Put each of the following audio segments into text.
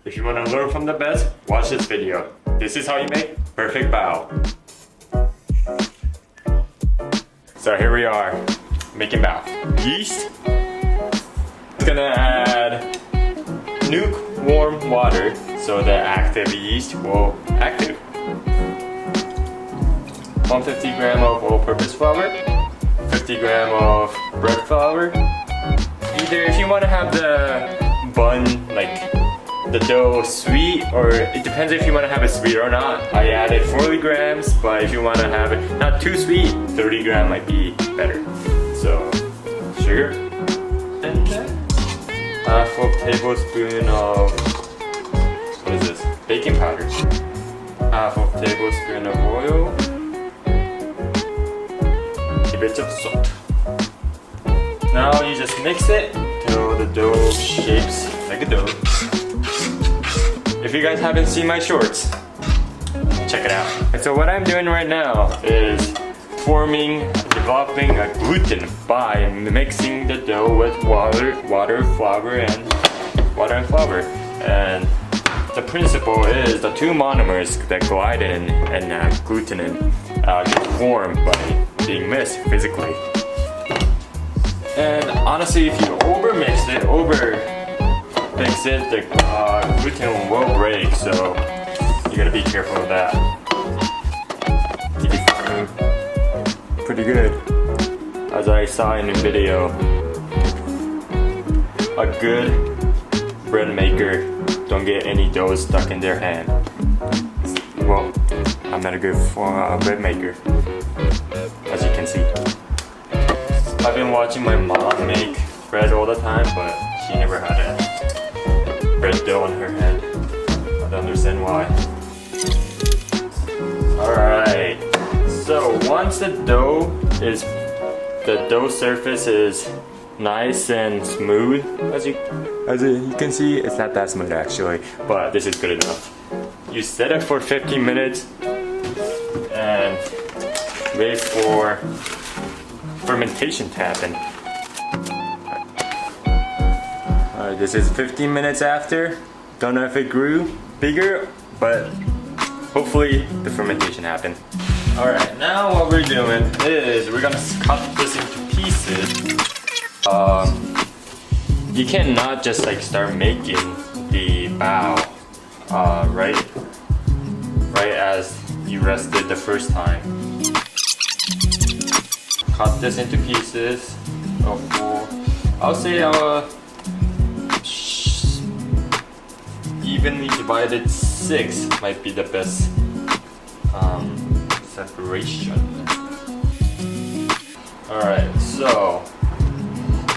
If you want to learn from the best, watch this video. This is how you make perfect bao. So here we are, making bao. Yeast. It's gonna add lukewarm water so the active yeast will active. 150 gram of all-purpose flour, 50 gram of bread flour. Either if you want to have the bun, like the dough sweet, or it depends if you want to have it sweet or not. I added 40 grams, but if you want to have it not too sweet, 30 gram might be better. So, sugar, and half of tablespoon of, what is this? Baking powder. Half of tablespoon of oil. A bit of salt. Now you just mix it till the dough shapes like a dough. If you guys haven't seen my shorts, check it out. So what I'm doing right now is developing a gluten by mixing the dough with water, flour, and flour. And the principle is the two monomers, the gliadin and glutenin, get formed by being mixed physically. And honestly, if you overmix it, the gluten will break, so you gotta be careful of that. Pretty good. As I saw in the video, a good bread maker don't get any dough stuck in their hand. Well, I'm not a good bread maker, as you can see. I've been watching my mom make bread all the time, but she never had a bread dough on her hand. I don't understand why. Alright, so once the dough surface is nice and smooth, as you can see, it's not that smooth actually, but this is good enough. You set it for 15 minutes and wait for fermentation to happen. Alright, this is 15 minutes after. Don't know if it grew bigger, but hopefully the fermentation happened. Alright, now what we're doing is we're gonna cut this into pieces. You cannot just like start making the bao right as you rested the first time. Cut this into pieces of I'll say evenly divided 6 might be the best separation. Alright, so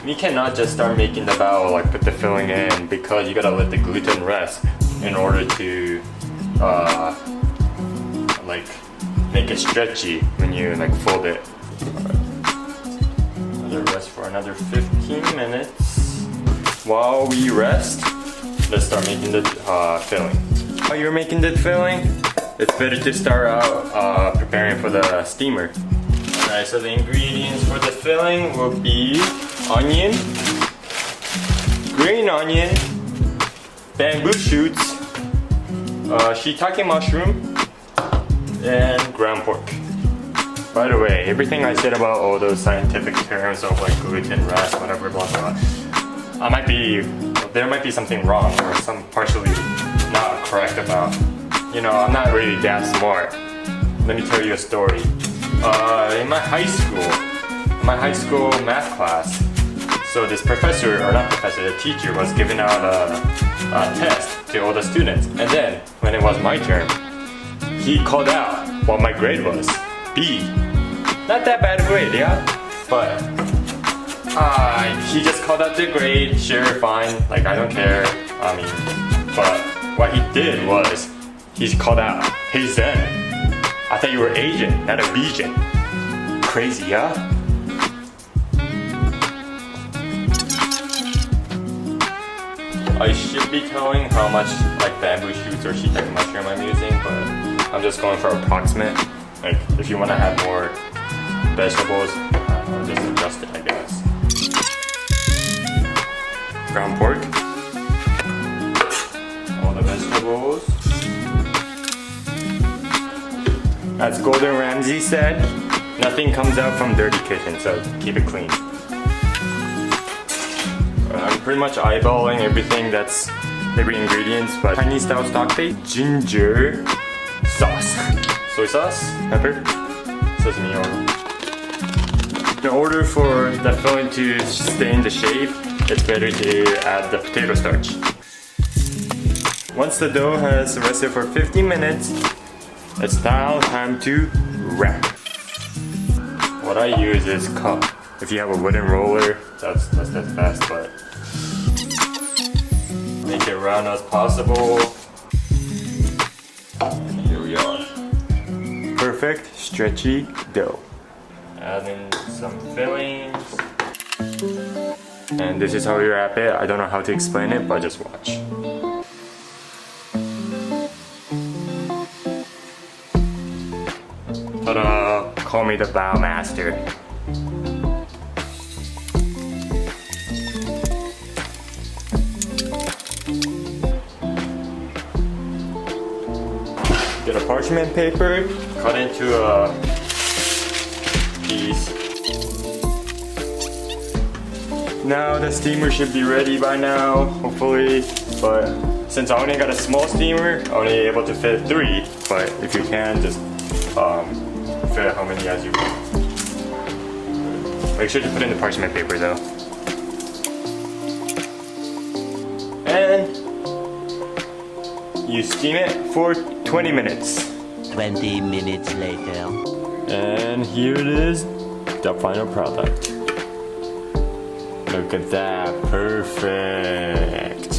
we cannot just start making the bao, like put the filling in, because you gotta let the gluten rest in order to like make it stretchy when you like fold it. Rest for another 15 minutes. While we rest, let's start making the filling. While you're making the filling, it's better to start out preparing for the steamer. Alright, so the ingredients for the filling will be onion, green onion, bamboo shoots, shiitake mushroom, and ground pork. By the way, everything I said about all those scientific terms of like gluten rest, whatever, blah blah, there might be something wrong or some partially not correct about. You know, I'm not really that smart. Let me tell you a story. In my high school math class, so this professor, or not professor, the teacher was giving out a test to all the students, and then when it was my turn, he called out what my grade was. B. Not that bad grade, yeah? But he just called out the grade, sure, fine, like I don't care. I mean, but what he did was, he called out, "Hey Zen, I thought you were Asian, not a Bijan." Crazy, yeah? I should be telling how much like bamboo shoots or shiitake mushroom I'm using, but I'm just going for approximate. Like, if you want to have more vegetables, I'll just adjust it, I guess. Ground pork. All the As Gordon Ramsay said, nothing comes out from dirty kitchen, so keep it clean. I'm pretty much eyeballing every ingredients, but Chinese style stock base, ginger, sauce, soy sauce, pepper, sesame oil. In order for the filling to stay in the shape, it's better to add the potato starch. Once the dough has rested for 15 minutes, it's now time to wrap. What I use is cup. If you have a wooden roller, that's the best, but make it round as possible. And here we are. Perfect stretchy dough. Add in some fillings. And this is how you wrap it. I don't know how to explain it, but just watch. Ta-da! Call me the Bao Master. Get a parchment paper, cut into a piece. Now the steamer should be ready by now, hopefully, but since I only got a small steamer, I'm only able to fit 3, but if you can, just fit how many as you want. Make sure to put in the parchment paper though. And you steam it for 20 minutes. 20 minutes later. And here it is, the final product. Look at that, perfect.